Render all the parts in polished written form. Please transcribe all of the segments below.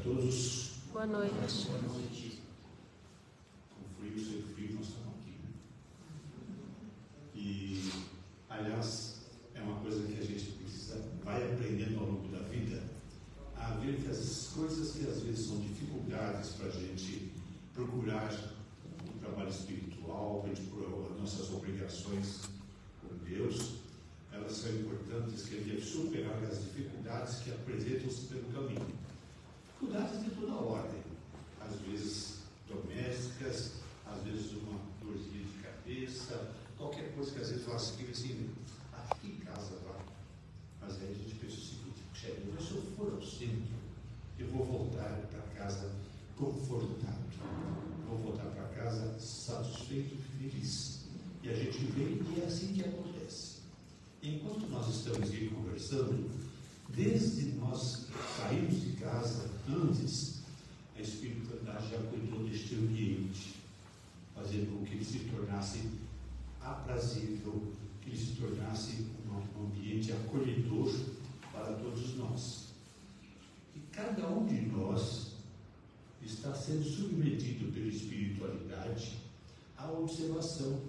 Todos. Boa noite. Boa noite. Com frio, sem frio, nós estamos aqui. E, aliás, é uma coisa que a gente precisa, vai aprendendo ao longo da vida, a ver que as coisas que às vezes são dificuldades para a gente procurar o trabalho espiritual, para a gente procurar as nossas obrigações com Deus, elas são importantes, que a gente superar as dificuldades que apresentam-se pelo caminho. Dificuldades de toda ordem, às vezes domésticas, às vezes uma dorzinha de cabeça, qualquer coisa que às vezes você fica assim, aqui em casa vai. Mas aí a gente pensa o seguinte, chefe, se eu for ao centro, eu vou voltar para casa confortado, vou voltar para casa satisfeito e feliz. E a gente vem e é assim que acontece. Enquanto nós estamos aqui conversando, desde nós saímos de casa, antes, a espiritualidade já cuidou deste ambiente, fazendo com que ele se tornasse aprazível, que ele se tornasse um ambiente acolhedor para todos nós. E cada um de nós está sendo submetido pela espiritualidade à observação,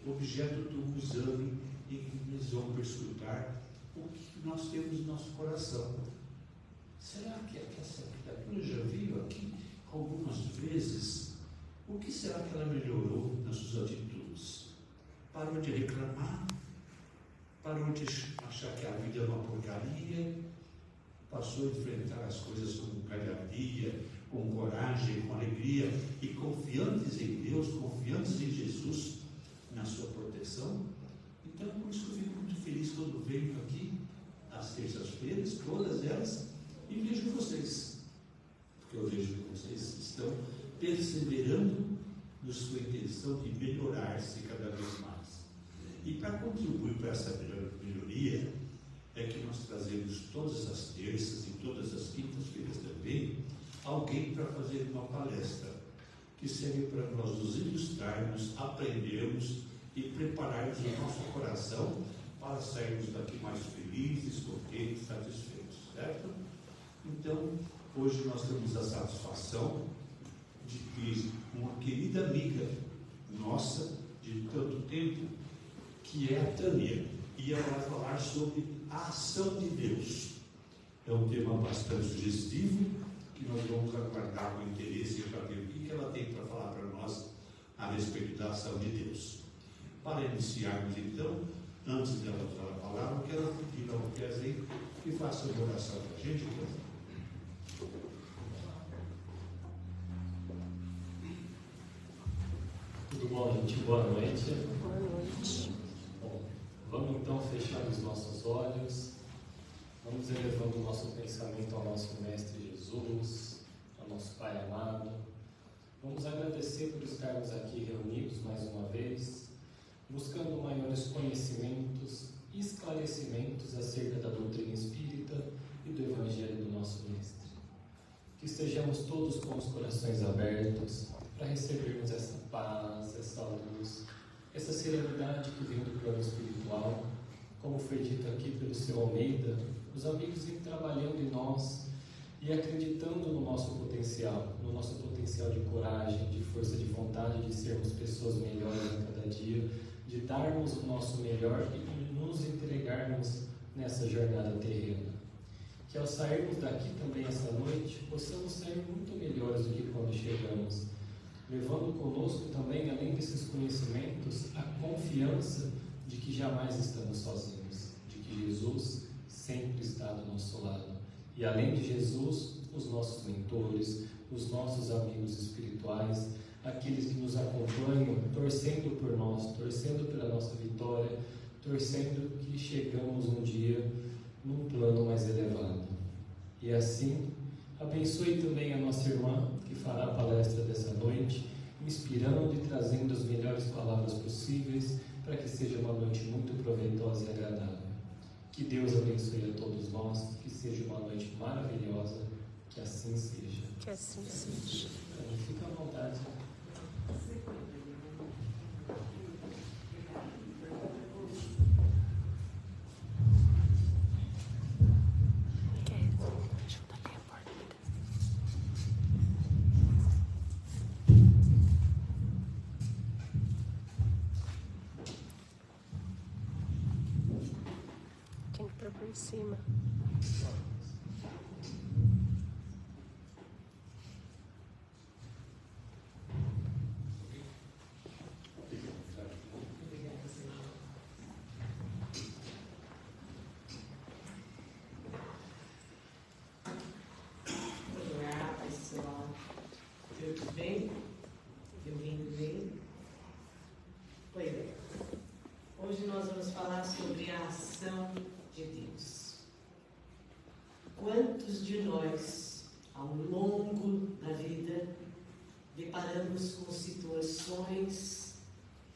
objeto do exame, e que eles vão perscrutar o que nós temos no nosso coração. Será que essa criatura já veio aqui algumas vezes? O que será que ela melhorou nas suas atitudes? Parou de reclamar? Parou de achar que a vida é uma porcaria? Passou a enfrentar as coisas com galhardia, com coragem, com alegria e confiantes em Deus, confiantes em Jesus, na sua proteção? Então, por isso que eu fico muito feliz quando venho aqui às terças-feiras, todas elas, e vejo vocês, porque eu vejo que vocês estão perseverando na sua intenção de melhorar-se cada vez mais. E para contribuir para essa melhoria, é que nós trazemos todas as terças e todas as quintas-feiras também alguém para fazer uma palestra que serve para nós nos ilustrarmos, aprendermos e prepararmos o nosso coração para sairmos daqui mais felizes, contentes, satisfeitos, certo? Então, hoje nós temos a satisfação de que uma querida amiga nossa, de tanto tempo, que é a Tânia, e ela vai falar sobre a ação de Deus. É um tema bastante sugestivo, que nós vamos aguardar com interesse para ver o que ela tem para falar para nós a respeito da ação de Deus. Para iniciarmos, então, antes dela usar a palavra, eu quero pedir ao Kesley que faça uma oração para a gente. Tudo bom, gente? Boa noite. Boa noite. Bom, vamos então fechar os nossos olhos, vamos elevando o nosso pensamento ao nosso Mestre Jesus, ao nosso Pai amado. Vamos agradecer por estarmos aqui reunidos mais uma vez, buscando maiores conhecimentos e esclarecimentos acerca da doutrina espírita e do Evangelho do nosso Mestre. Que estejamos todos com os corações abertos para recebermos essa paz, essa luz, essa serenidade que vem do plano espiritual. Como foi dito aqui pelo seu Almeida, os amigos vêm trabalhando em nós e acreditando no nosso potencial de coragem, de força de vontade, de sermos pessoas melhores a cada dia, de darmos o nosso melhor e de nos entregarmos nessa jornada terrena. Que ao sairmos daqui também essa noite, possamos sair muito melhores do que quando chegamos, levando conosco também, além desses conhecimentos, a confiança de que jamais estamos sozinhos, de que Jesus sempre está do nosso lado E além de Jesus, os nossos mentores, os nossos amigos espirituais, aqueles que nos acompanham, torcendo por nós, torcendo pela nossa vitória, torcendo que chegamos um dia num plano mais elevado. E assim, abençoe também a nossa irmã, que fará a palestra dessa noite, inspirando e trazendo as melhores palavras possíveis, para que seja uma noite muito proveitosa e agradável. Que Deus abençoe a todos nós, que seja uma noite maravilhosa, que assim seja. Que assim seja. Então, fica à vontade. Tem que pôr por cima. Olá, pessoal. Tudo bem? Ouvindo bem? Pois é. Hoje nós vamos falar sobre a ação de Deus. Quantos de nós, ao longo da vida, deparamos com situações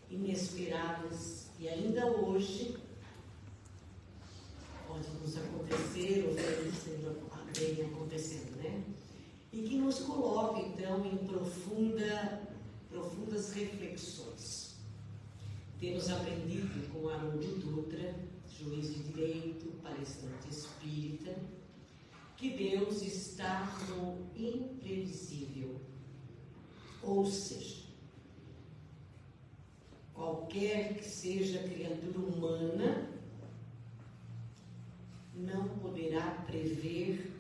inesperadas e ainda hoje pode nos acontecer ou vem acontecendo, né? E que nos coloca então em profundas reflexões. Temos aprendido com Haroldo Dutra, juiz de direito, palestrante espírita, que Deus está no imprevisível. Ou seja, qualquer que seja a criatura humana não poderá prever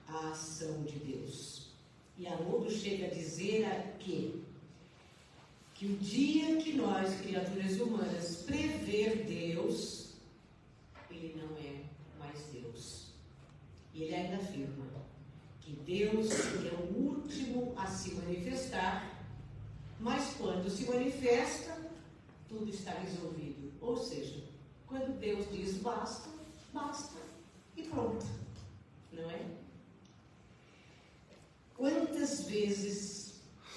a ação de Deus. E Haroldo chega a dizer que o dia que nós, criaturas humanas, prever Deus, ele não é mais Deus. E ele ainda afirma que Deus é o último a se manifestar, mas quando se manifesta, tudo está resolvido. Ou seja, quando Deus diz basta, basta e pronto. Não é? Quantas vezes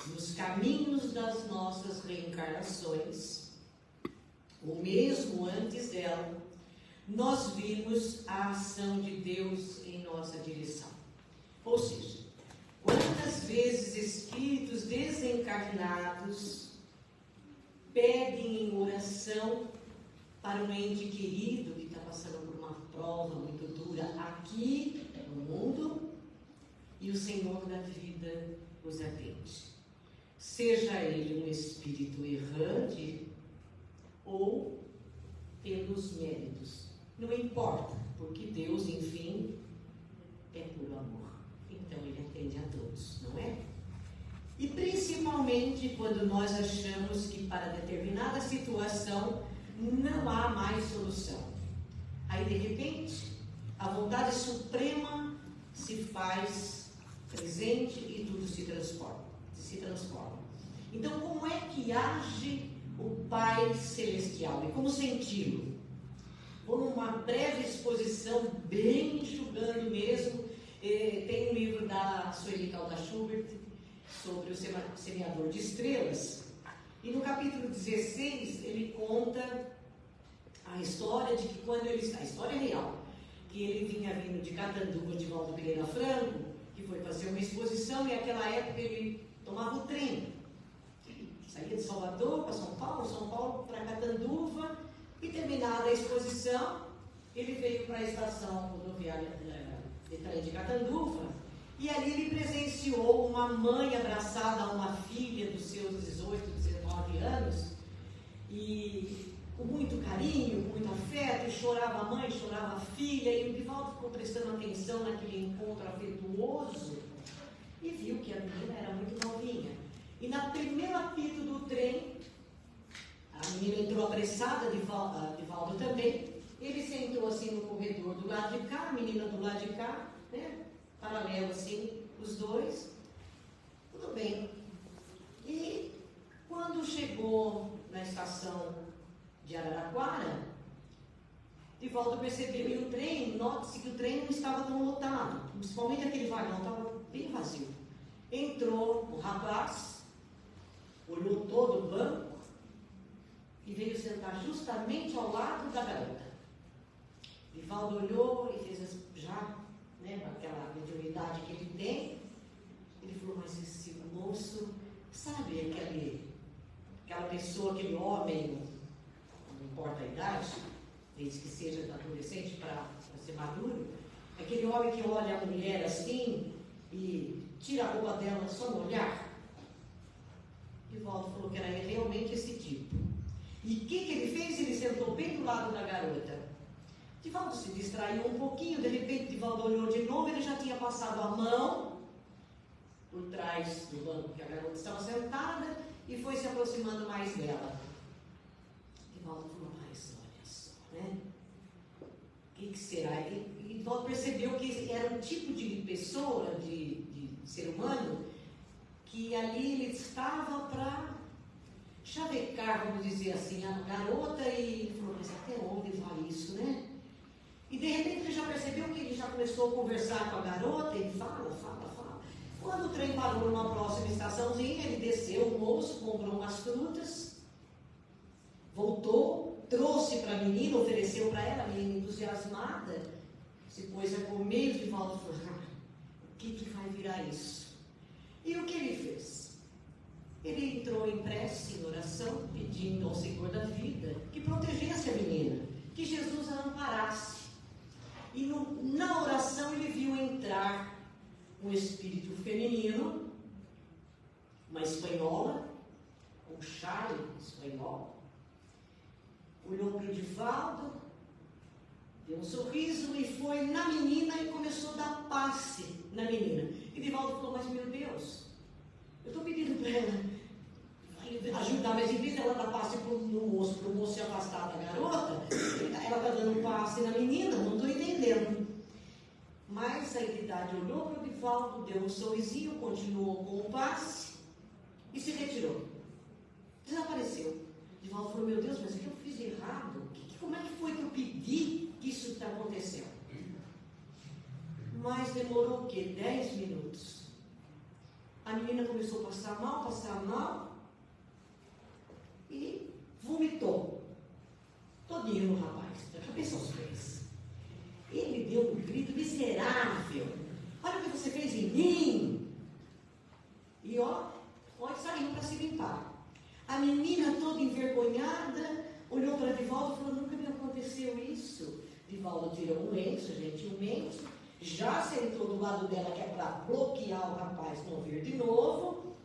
nos caminhos das nossas reencarnações, ou mesmo antes dela, nós vimos a ação de Deus em nossa direção. Ou seja, quantas vezes espíritos desencarnados pedem em oração para um ente querido que está passando por uma prova muito dura aqui no mundo, e o Senhor da vida os atende. Seja ele um espírito errante ou pelos méritos. Não importa, porque Deus, enfim, é puro amor. Então ele atende a todos, não é? E principalmente quando nós achamos que para determinada situação não há mais solução. Aí de repente a vontade suprema se faz presente e tudo se transforma. Então, como é que age o Pai Celestial? E como senti-lo? Vou numa breve exposição, bem enxugando mesmo. Tem um livro da Sueli Calda Schubert sobre o semeador de estrelas. E no capítulo 16, ele conta a história de que quando ele está... A história real. Que ele vinha vindo de Catanduva, de Valdo Pereira Franco, que foi fazer uma exposição, e naquela época ele tomava o trem. Saía de Salvador para São Paulo para Catanduva, e terminada a exposição, ele veio para a estação rodoviária de trem de Catanduva, e ali ele presenciou uma mãe abraçada a uma filha dos seus 18, 19 anos, e com muito carinho, com muito afeto, e chorava a mãe, chorava a filha, e o Divaldo ficou prestando atenção naquele encontro afetuoso, e viu que a menina era muito novinha. E na primeira apito do trem, a menina entrou apressada, Divaldo também, ele sentou assim no corredor do lado de cá, a menina do lado de cá, né? paralelo assim, os dois. Tudo bem. E quando chegou na estação de Araraquara, Divaldo percebeu que o trem, note-se que o trem não estava tão lotado, principalmente aquele vagão estava bem vazio. Entrou o rapaz, olhou todo o banco e veio sentar justamente ao lado da garota. Divaldo olhou e fez já, né, aquela mediunidade que ele tem. Ele falou, mas esse moço, sabe aquela pessoa, aquele homem, não importa a idade, desde que seja adolescente para ser maduro, aquele homem que olha a mulher assim e tira a roupa dela só no olhar. Divaldo falou que era realmente esse tipo. E o que ele fez? Ele sentou bem do lado da garota. Divaldo se distraiu um pouquinho, de repente Divaldo olhou de novo, ele já tinha passado a mão por trás do banco que a garota estava sentada e foi se aproximando mais dela. Divaldo falou, mas olha só, né? O que será? E Divaldo percebeu que era um tipo de pessoa, de ser humano, que ali ele estava para chavecar, vamos dizer assim, a garota, e ele falou, mas até onde vai isso, né? E de repente ele já percebeu que ele já começou a conversar com a garota, ele fala. Quando o trem parou numa próxima estaçãozinha, ele desceu, o moço, comprou umas frutas, voltou, trouxe para a menina, ofereceu para ela, a menina entusiasmada, se pôs a comer, e Divaldo falou, o que vai virar isso? E o que ele fez? Ele entrou em prece, em oração, pedindo ao Senhor da vida que protegesse a menina, que Jesus a amparasse. E na oração ele viu entrar um espírito feminino, uma espanhola, um charme espanhol, olhou para o Divaldo, deu um sorriso e foi na menina e começou a dar passe na menina. E Divaldo falou, mas meu Deus, eu estou pedindo para ela ajudar, mas em vez dela dar passe para o moço se afastar da garota, ela está dando passe na menina, não estou entendendo. Mas a entidade olhou para o Divaldo, deu um sorrisinho, continuou com o passe e se retirou. Desapareceu. Divaldo falou, meu Deus, mas o que eu fiz de errado? Como é que foi que eu pedi que isso está acontecendo? Mas demorou o quê? 10 minutos. A menina começou a passar mal e vomitou todinho no rapaz, da cabeça aos pés. Ele deu um grito miserável, olha o que você fez em mim. E saiu para se limpar. A menina toda envergonhada olhou para Divaldo e falou, nunca me aconteceu isso. Divaldo tirou um lenço, gentilmente, já sentou do lado dela, que é para bloquear o rapaz não vir de novo,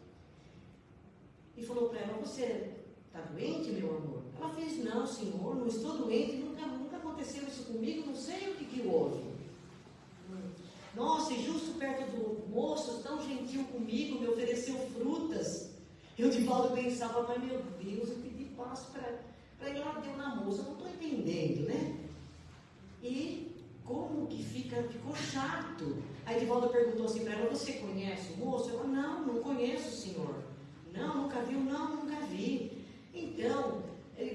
e falou para ela, você está doente, meu amor? Ela fez, não, senhor, não estou doente, nunca aconteceu isso comigo, não sei o que houve. Nossa, e justo perto do moço, tão gentil comigo, me ofereceu frutas. Eu, Divaldo, pensava, mas meu Deus, eu pedi paz para ir lá, deu na moça, eu não estou entendendo, né? E como que ficou chato. Aí Divaldo perguntou assim para ela, você conhece o moço? Ela, não conheço, senhor. Não, nunca viu? Não, nunca vi. Então,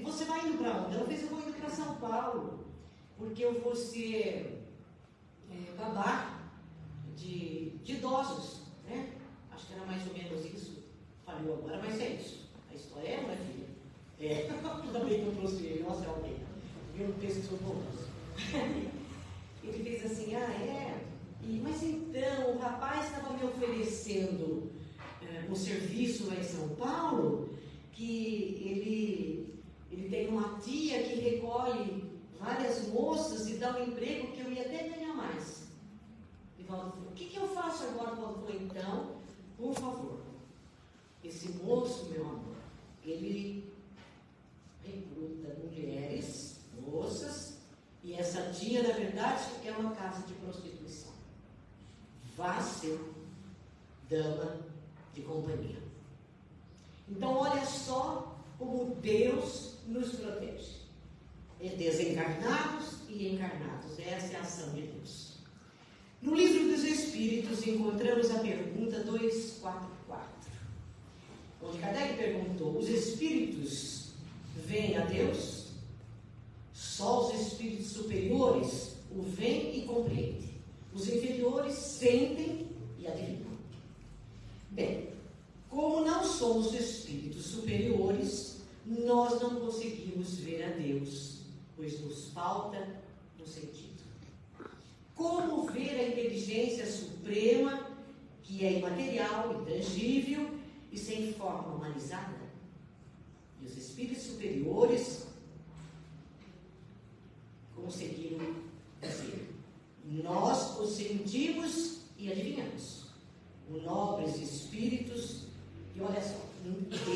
você vai indo para onde? Ela fez, eu vou indo para São Paulo, porque eu vou ser babá de idosos, né? Acho que era mais ou menos isso. Falhou agora, mas é isso. A história é, minha filha? É. Tudo bem que eu trouxe nossa alguém. Eu não penso que sou bondoso. Ele fez assim, mas então, o rapaz estava me oferecendo um serviço lá em São Paulo, que ele tem uma tia que recolhe várias moças e dá um emprego que eu ia até ganhar mais. Divaldo falou, o que eu faço agora? Divaldo falou, então, por favor, esse moço, meu amor, ele recruta mulheres, moças, e essa tia, na verdade, é uma casa de prostituição. Vá ser dama de companhia. Então, olha só como Deus nos protege. Desencarnados e encarnados. Essa é a ação de Deus. No livro dos Espíritos, Espíritos encontramos a pergunta 244, onde Kardec perguntou: os Espíritos veem a Deus? Só os Espíritos superiores o veem e compreendem. Os inferiores sentem e adivinham. Bem, como não somos Espíritos superiores, nós não conseguimos ver a Deus, pois nos falta um sentido. Como ver a inteligência suprema, que é imaterial, intangível e sem forma humanizada? E os espíritos superiores conseguiram dizer: nós o sentimos e adivinhamos. Os nobres espíritos, e olha só,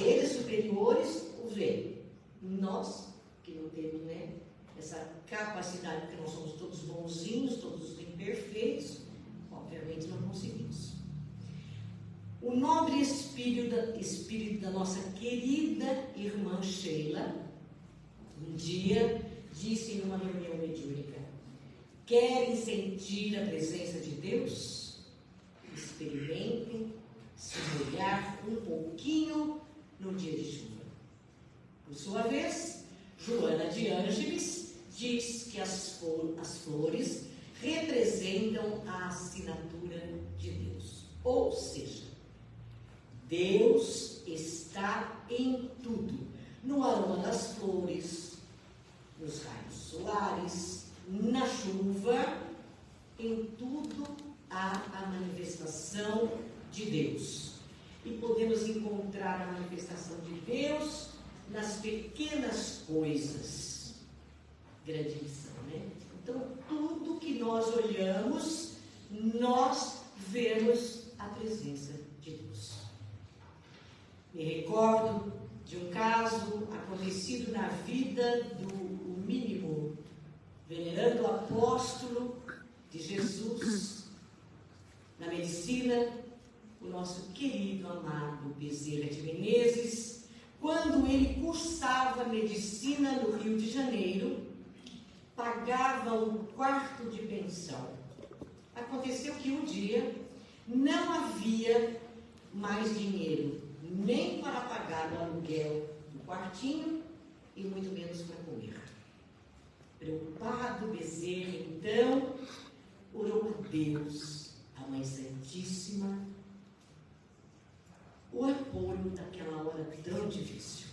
eles superiores o veem. Nós, que não temos, né, essa capacidade, porque nós somos todos bonzinhos, todos imperfeitos, obviamente não conseguimos. O nobre espírito da nossa querida irmã Sheila, um dia disse em uma reunião mediúnica: querem sentir a presença de Deus? Experimentem se molhar um pouquinho no dia de chuva. Por sua vez, Joana de Ângeles diz que as flores representam a assinatura de Deus. Ou seja, Deus está em tudo. No aroma das flores, nos raios solares, na chuva, em tudo há a manifestação de Deus. E podemos encontrar a manifestação de Deus nas pequenas coisas. Grande lição, né? Então, tudo que nós olhamos, nós vemos a presença de Deus. Me recordo de um caso acontecido na vida do mínimo venerando apóstolo de Jesus na medicina, o nosso querido, amado Bezerra de Menezes, quando ele cursava medicina no Rio de Janeiro, pagava um quarto de pensão. Aconteceu que um dia não havia mais dinheiro, nem para pagar o aluguel do quartinho e muito menos para comer. Preocupado, Bezerra, então, orou a Deus, a Mãe Santíssima, o apoio naquela hora tão difícil.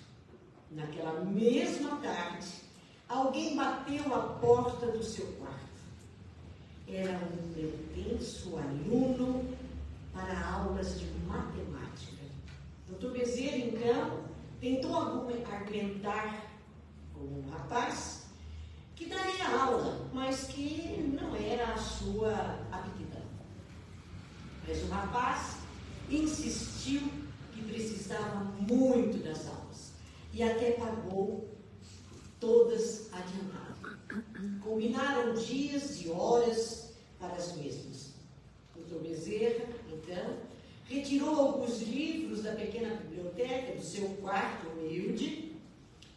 Naquela mesma tarde, alguém bateu a porta do seu quarto. Era um pretenso aluno para aulas de matemática. Dr. Bezerra, então, tentou argumentar com o rapaz que daria aula, mas que não era a sua aptidão. Mas o rapaz insistiu que precisava muito das aulas e até pagou todas adiantado. Combinaram dias e horas para as mesmas. O Dr. Bezerra, então, retirou alguns livros da pequena biblioteca do seu quarto humilde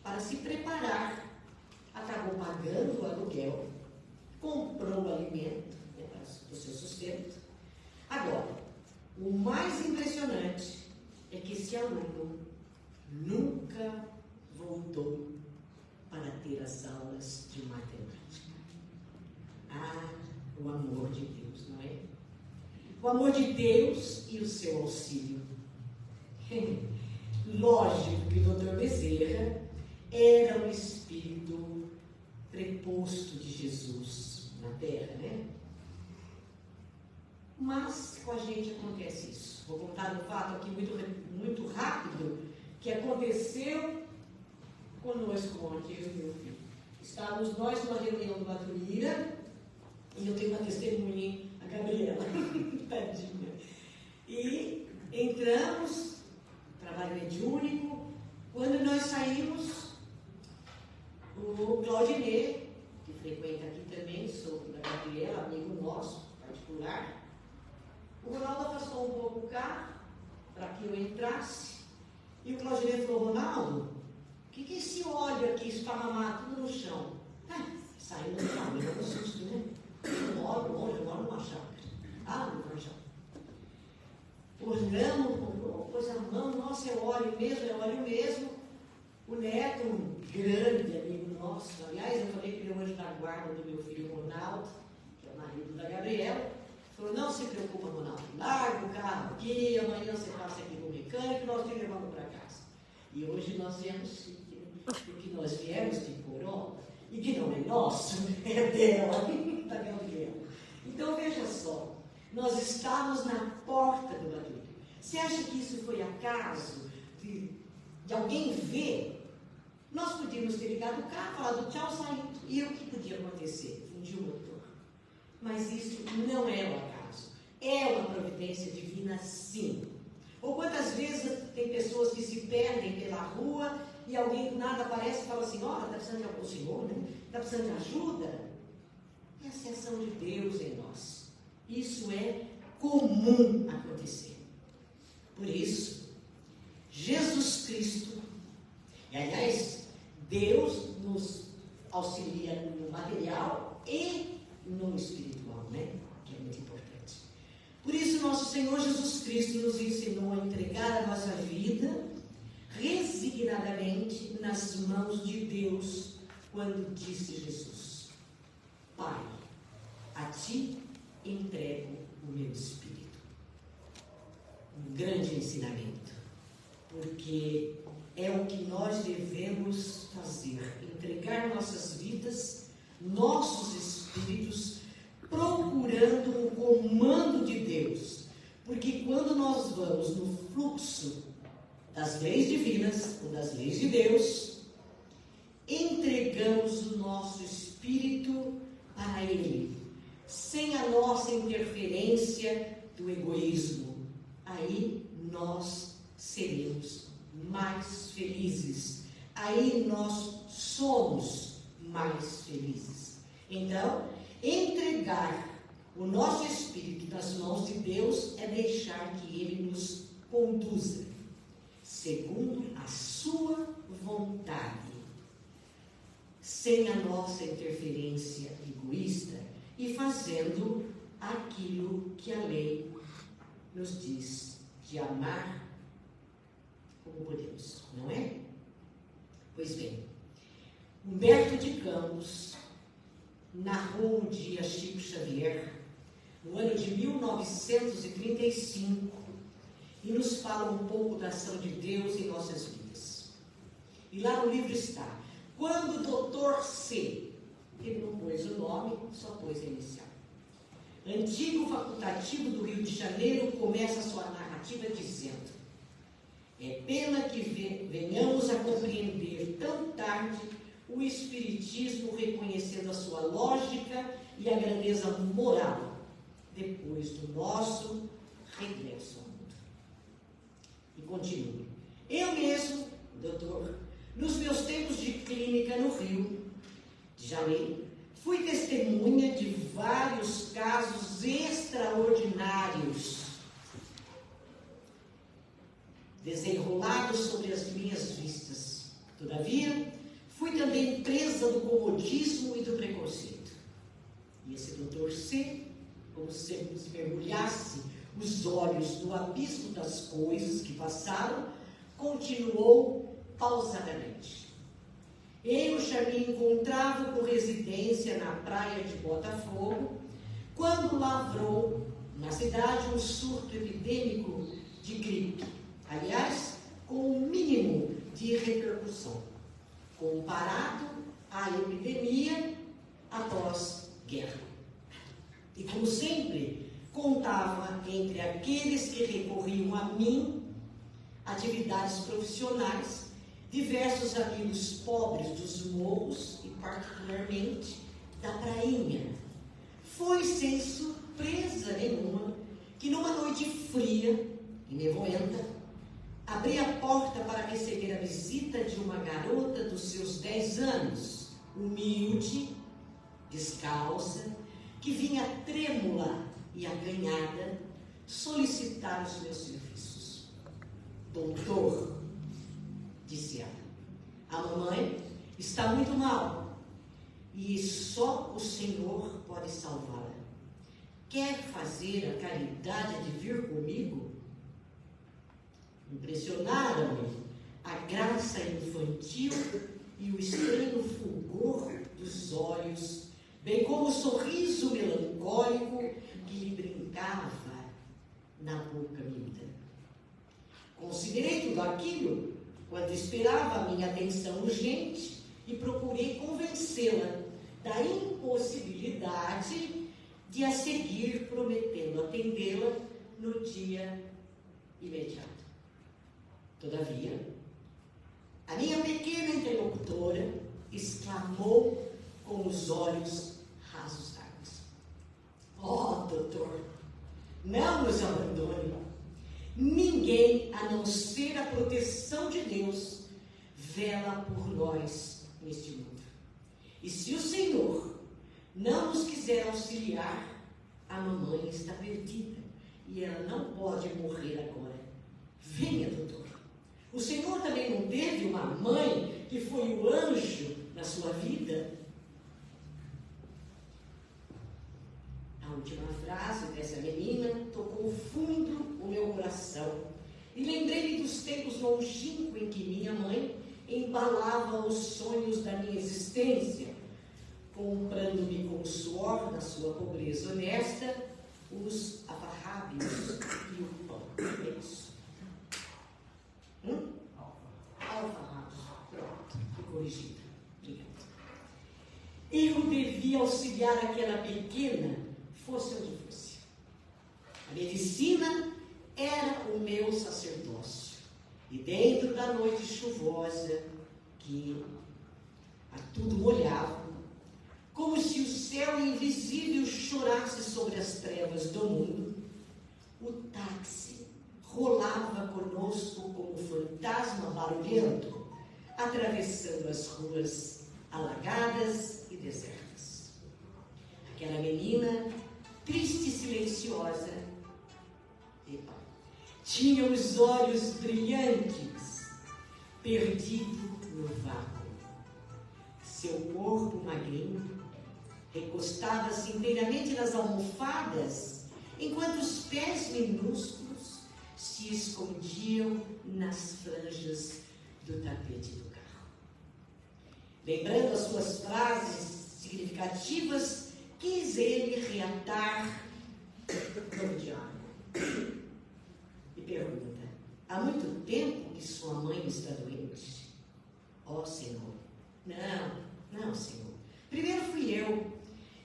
para se preparar. Acabou pagando o aluguel, comprou o alimento, né, para o seu sustento. Agora, o mais impressionante é que esse aluno nunca voltou para ter as aulas de matemática. Ah, o amor de Deus, não é? O amor de Deus e o seu auxílio. Lógico que o Dr. Bezerra era um espírito preposto de Jesus na Terra, né? Mas com a gente acontece isso. Vou contar um fato aqui muito rápido que aconteceu conosco ontem, eu e meu filho. Estávamos nós numa reunião do Maturira e eu tenho uma testemunha, a Gabriela, tadinha. E entramos, trabalho mediúnico. Quando nós saímos, o Claudinei, que frequenta aqui também, sou da Gabriela, amigo nosso, particular, o Ronaldo afastou um pouco o carro para que eu entrasse e o Claudinei falou: Ronaldo, o que é esse óleo aqui esparramado tudo no chão? Saiu do carro, eu não susto, né? Eu moro longe, eu moro numa chácara. Ah, numa chácara. nossa, é óleo mesmo. O Neto, um grande amigo nosso, aliás, eu falei que ele é um anjo da guarda do meu filho Ronaldo, que é o marido da Gabriela, falou, não se preocupa, Ronaldo, larga o carro aqui, amanhã você passa aqui no mecânico, nós te levamos para casa. E hoje nós viemos chique, né? Porque nós viemos de Corolla, e que não é nosso, é dela, da Gabriela. Então veja só, nós estamos na porta do barulho. Você acha que isso foi acaso de alguém ver? Nós podíamos ter ligado o carro, falado tchau, saindo. E o que podia acontecer? Fundir o motor. Mas isso não é um acaso. É uma providência divina, sim. Ou quantas vezes tem pessoas que se perdem pela rua e alguém do nada aparece e fala assim, olha, está precisando de algum senhor, né? Está precisando de ajuda? Essa é a ação de Deus em nós. Isso é comum acontecer. Por isso, Jesus Cristo, e aliás, Deus nos auxilia no material e no espiritual, né? Que é muito importante. Por isso, nosso Senhor Jesus Cristo nos ensinou a entregar a nossa vida resignadamente nas mãos de Deus, quando disse Jesus, Pai, a Ti entrego o meu espírito. Um grande ensinamento, porque é o que nós devemos fazer, entregar nossas vidas, nossos espíritos, procurando o comando de Deus, porque quando nós vamos no fluxo das leis divinas, ou das leis de Deus, entregamos o nosso espírito para Ele, sem a nossa interferência do egoísmo. Aí nós seremos mais felizes. Aí nós somos mais felizes. Então, entregar o nosso espírito nas mãos de Deus é deixar que Ele nos conduza segundo a sua vontade, sem a nossa interferência egoísta e fazendo aquilo que a lei nos diz de amar como podemos, não é? Pois bem, Humberto de Campos narrou um dia Chico Xavier, no ano de 1935, e nos fala um pouco da ação de Deus em nossas vidas. E lá no livro está, quando o doutor C, ele não pôs o nome, só pôs a inicial, antigo facultativo do Rio de Janeiro, começa a sua narrativa dizendo, é pena que venhamos a compreender tão tarde o Espiritismo, reconhecendo a sua lógica e a grandeza moral, depois do nosso regresso ao mundo. E continua. Eu mesmo, doutor, nos meus tempos de clínica no Rio de Janeiro, fui testemunha de vários casos extraordinários desenrolados sobre as minhas vistas. Todavia, fui também presa do comodismo e do preconceito. E esse doutor C, como se mergulhasse os olhos no abismo das coisas que passaram, continuou pausadamente. Eu já me encontrava com residência na praia de Botafogo, quando lavrou na cidade um surto epidêmico de gripe. Aliás, com o mínimo de repercussão, comparado à epidemia após guerra. E como sempre, contava entre aqueles que recorriam a mim, atividades profissionais, diversos amigos pobres dos morros e particularmente da prainha. Foi sem surpresa nenhuma que numa noite fria e nevoenta, abri a porta para receber a visita de uma garota dos seus 10 anos, humilde, descalça, que vinha trêmula e acanhada solicitar os meus serviços. Doutor, disse ela, a mamãe está muito mal e só o Senhor pode salvá-la. Quer fazer a caridade de vir comigo? Impressionaram-me a graça infantil e o estranho fulgor dos olhos, bem como o sorriso melancólico que lhe brincava na boca miúda. Considerei tudo aquilo quando esperava a minha atenção urgente e procurei convencê-la da impossibilidade de a seguir, prometendo atendê-la no dia imediato. Todavia, a minha pequena interlocutora exclamou com os olhos rasos d'água: "Oh, doutor, não nos abandone. Ninguém, a não ser a proteção de Deus, vela por nós neste mundo. E se o Senhor não nos quiser auxiliar, a mamãe está perdida e ela não pode morrer agora. Venha, doutor. O Senhor também não teve uma mãe que foi o anjo na sua vida?" A última frase dessa menina tocou fundo o meu coração e lembrei-me dos tempos longínquos em que minha mãe embalava os sonhos da minha existência, comprando-me com o suor da sua pobreza honesta os afarrábios e o pão. É isso. Alfarrábios. Pronto, fui corrigida. Obrigada. Eu devia auxiliar aquela pequena, fosse onde fosse. A medicina era o meu sacerdócio. E dentro da noite chuvosa, que a tudo molhava, como se o céu invisível chorasse sobre as trevas do mundo, o táxi rolava conosco como fantasma barulhento, atravessando as ruas alagadas e desertas. Aquela menina, triste e silenciosa, tinha os olhos brilhantes, perdido no vácuo. Seu corpo magrinho recostava-se inteiramente nas almofadas, enquanto os pés minúsculos se escondiam nas franjas do tapete do carro. Lembrando as suas frases significativas, quis ele reatar no diálogo. E pergunta: há muito tempo que sua mãe está doente? Ó Senhor. Não, Senhor. Primeiro fui eu.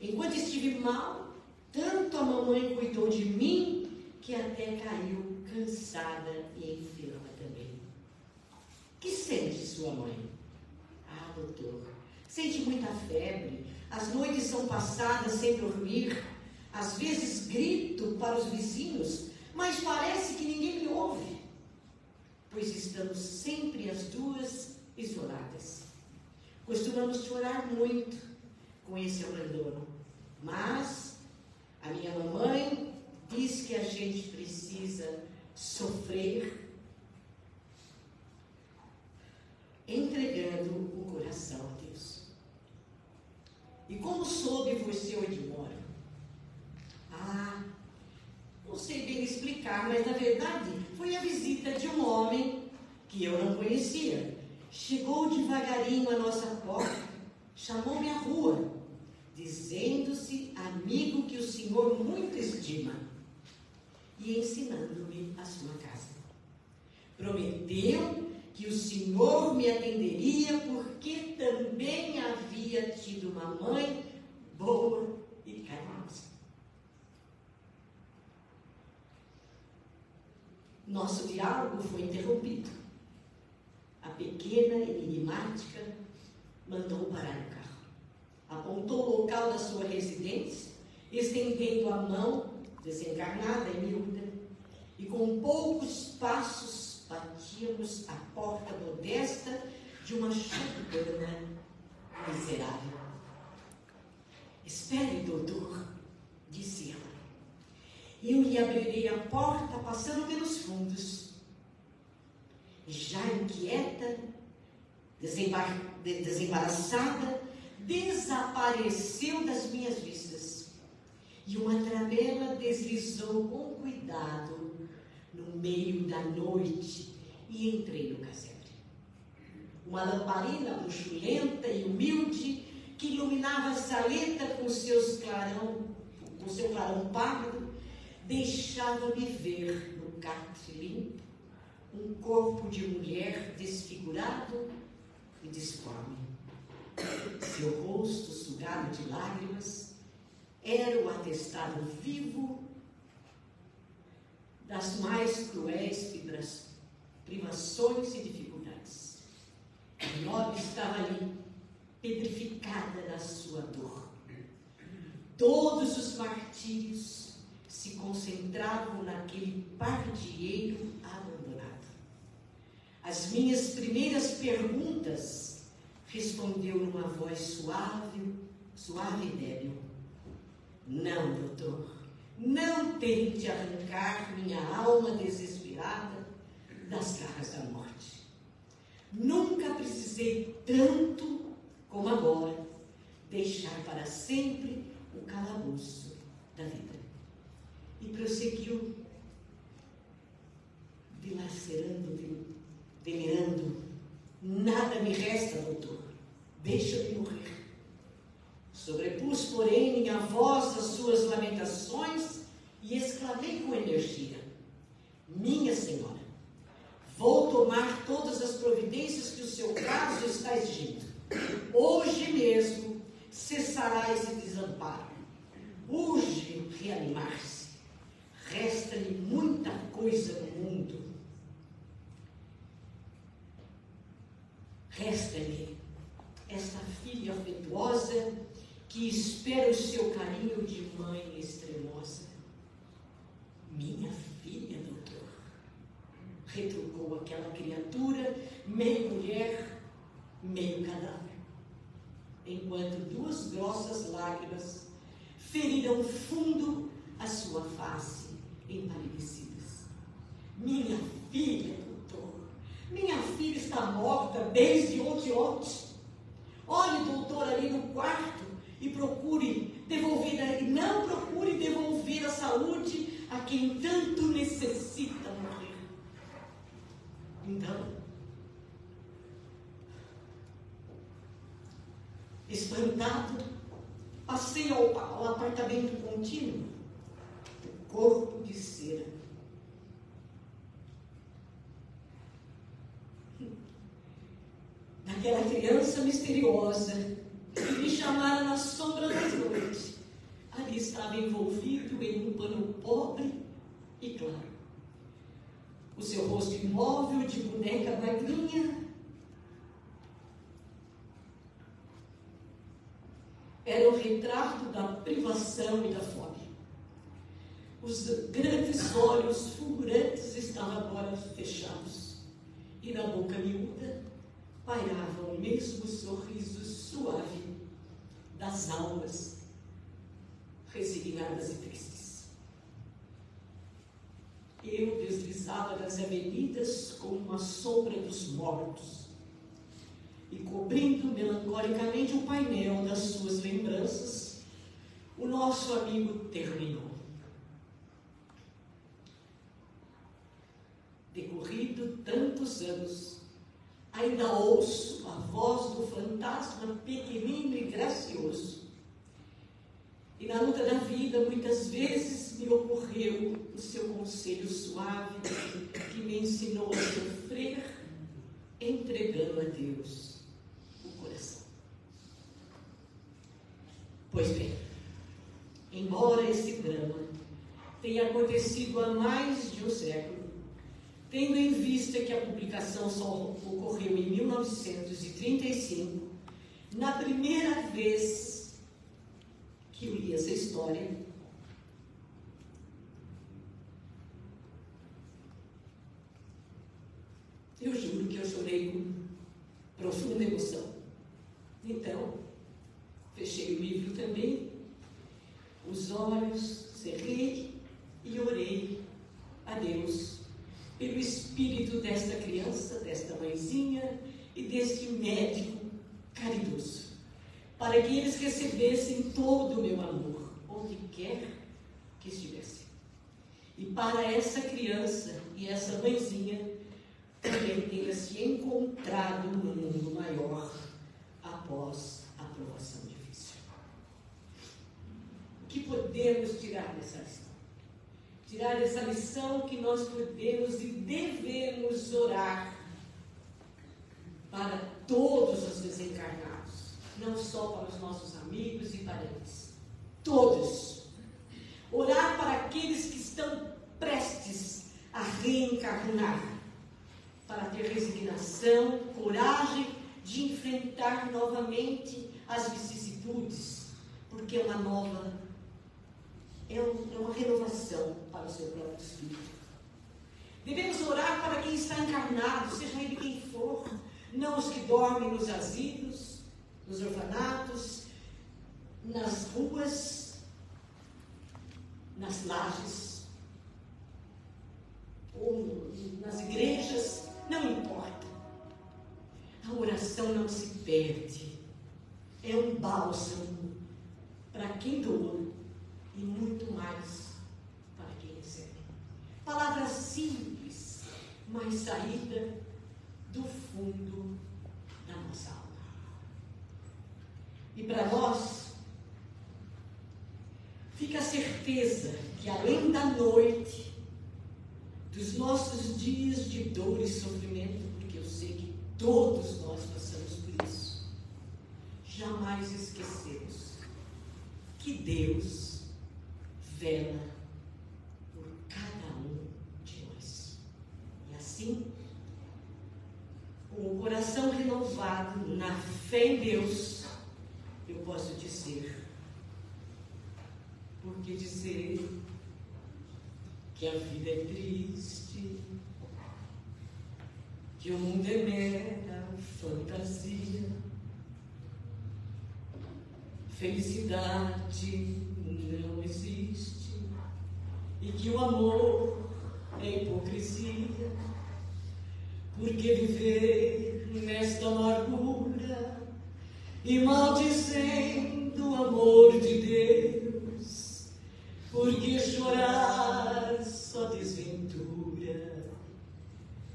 Enquanto estive mal, tanto a mamãe cuidou de mim que até caiu cansada e enferma também. Que sente sua mãe? Ah, doutor, sente muita febre. As noites são passadas sem dormir. Às vezes grito para os vizinhos, mas parece que ninguém me ouve, pois estamos sempre as duas isoladas. Costumamos chorar muito com esse abandono, mas a minha mamãe diz que a gente precisa sofrer entregando o coração a Deus. E como soube você onde mora? Não sei bem explicar, mas na verdade foi a visita de um homem que eu não conhecia. Chegou devagarinho à nossa porta, chamou-me à rua, dizendo-se amigo que o senhor muito estima e ensinando-me a sua casa. Prometeu que o senhor me atenderia porque também havia tido uma mãe boa e carinhosa. Nosso diálogo foi interrompido. A pequena enigmática mandou parar o carro. Apontou o local da sua residência, estendendo a mão, desencarnada e miúda, e com poucos passos batíamos a porta modesta de uma choupana miserável. Espere, doutor, disse ela. Eu lhe abrirei a porta passando pelos fundos. Já inquieta, desembaraçada, desapareceu das minhas vistas. E uma tramela deslizou com cuidado no meio da noite, e entrei no casebre. Uma lamparina bruxulenta e humilde que iluminava a saleta com seu clarão pálido, deixava-me ver no catre limpo um corpo de mulher desfigurado e disforme. Seu rosto sugado de lágrimas era o atestado vivo das mais cruéis privações e dificuldades. A nobre estava ali, petrificada da sua dor. Todos os martírios se concentravam naquele pardieiro abandonado. As minhas primeiras perguntas respondeu numa voz suave e débil. Não, doutor, não tente arrancar minha alma desesperada das garras da morte. Nunca precisei tanto como agora deixar para sempre o calabouço da vida. E prosseguiu, delirando. Nada me resta, doutor. Deixa-me morrer. Sobrepus, porém, minha voz às suas lamentações e exclamei com energia: minha senhora, vou tomar todas as providências que o seu caso está exigindo. Hoje mesmo cessará esse desamparo. Urge reanimar-se. Resta-lhe muita coisa no mundo. Resta-lhe esta filha afetuosa que espera o seu carinho de mãe extremosa. Minha filha, doutor, retrucou aquela criatura, meio mulher, meio cadáver, enquanto duas grossas lágrimas feriram fundo a sua face empalidecidas. Minha filha, doutor, minha filha está morta desde ontem. Olhe, doutor, ali no quarto e não procure devolver a saúde a quem tanto necessita morrer. Então, espantado, passei ao apartamento contínuo, o corpo de cera. Daquela criança misteriosa que me chamara na sombra da noite, ali estava envolvido em um pano pobre e claro. O seu rosto imóvel de boneca magrinha era o retrato da privação e da fome. Os grandes olhos fulgurantes estavam agora fechados e na boca miúda pairava o mesmo sorriso suave das almas resignadas e tristes. Eu deslizava nas avenidas como uma sombra dos mortos e, cobrindo melancolicamente o painel das suas lembranças, o nosso amigo terminou. Decorrido tantos anos, ainda ouço a voz do fantasma pequenino e gracioso. E na luta da vida, muitas vezes me ocorreu o seu conselho suave que me ensinou a sofrer, entregando a Deus o coração. Pois bem, embora esse drama tenha acontecido há mais de um século, tendo em vista que a publicação só ocorreu em 1935, na primeira vez que eu li essa história, eu juro que eu chorei com profunda emoção. Então, fechei o livro também, os olhos, cerrei e orei a Deus pelo espírito desta criança, desta mãezinha e deste médico caridoso, para que eles recebessem todo o meu amor, onde quer que estivessem. E para essa criança e essa mãezinha, também também tenha se encontrado no mundo maior após a provação difícil. O que podemos tirar dessa lição? Tirar dessa lição que nós podemos e devemos orar para todos os desencarnados, não só para os nossos amigos e parentes, todos. Orar para aqueles que estão prestes a reencarnar, para ter resignação, coragem de enfrentar novamente as vicissitudes, porque é uma renovação para o seu próprio espírito. Devemos orar para quem está encarnado, seja ele quem for, não os que dormem nos asilos, nos orfanatos, nas ruas, nas lajes, ou nas igrejas, não importa. A oração não se perde. É um bálsamo para quem doa e muito mais para quem recebe. Palavra simples, mas saída do fundo da nossa alma. E para nós, fica a certeza que além da noite, dos nossos dias de dor e sofrimento, porque eu sei que todos nós passamos por isso, jamais esquecemos que Deus vela por cada um de nós. E assim, com o coração renovado na fé em Deus, eu posso dizer, porque dizer que a vida é triste, que o mundo é mera fantasia, felicidade não existe e que o amor é hipocrisia, porque viver nesta amargura e maldizendo o amor de Deus, porque chorar só desventura,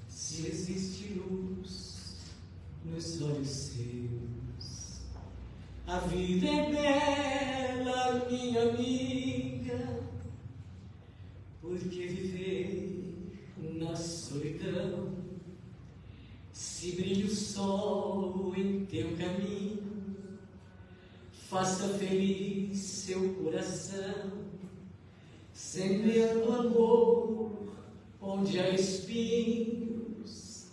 se existe luz nos olhos seus. A vida é bela, minha amiga, porque viver na solidão, se brilha o sol em teu caminho, faça feliz seu coração, semeando amor onde há espinhos,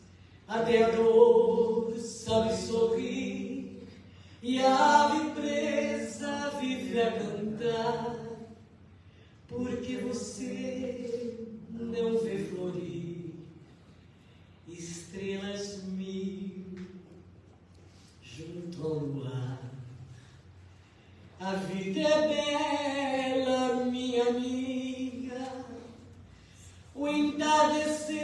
até a dor sabe sorrir, e a ave presa vive a cantar, porque você não vê florir estrelas mil junto ao luar. A vida é bela, minha amiga, o entardecer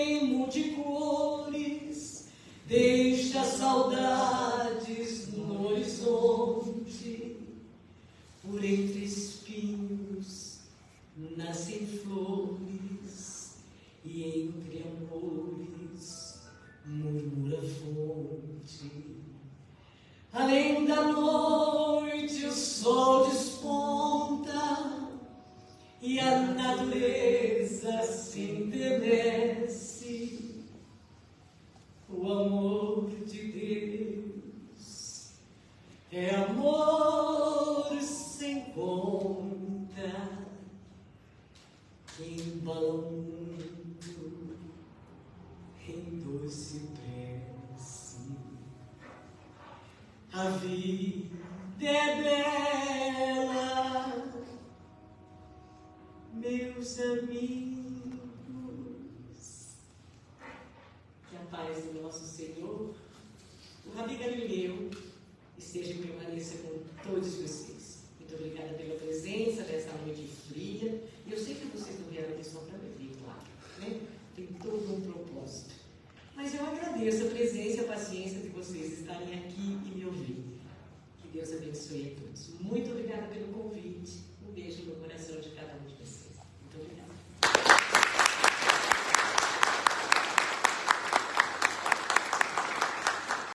em multicores deixa saudades no horizonte, por entre espinhos nascem flores e entre amores murmura a fonte. Além da noite o sol desponta e a natureza se enternece. O amor de Deus é amor sem conta, que embala o mundo em doce prece. A vida é bela, meus amigos. Que a paz do nosso Senhor, o Rabi Galileu, esteja e permaneça com todos vocês. Muito obrigada pela presença dessa noite